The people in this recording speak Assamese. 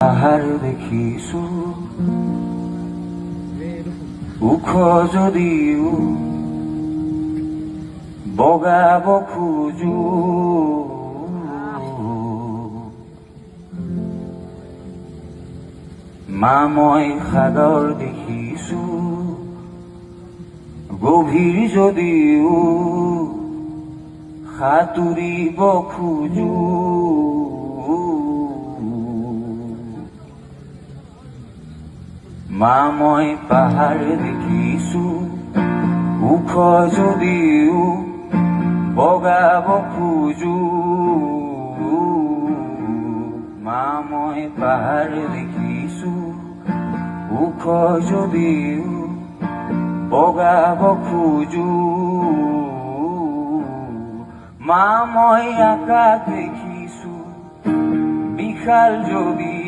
পাহাৰ দেখিছো ওখ যদিও বগাব খোজো মা মই সাগৰ দেখিছো গভীৰ যদিও সাঁতুৰিব খোজো মা মই পাহাৰ দেখিছো ওখ যদিও বগাব খোজো মা মই পাহাৰ দেখিছো ওখ যদিও বগাব খোজো মা মই আকাশ দেখিছো বিশাল যদিও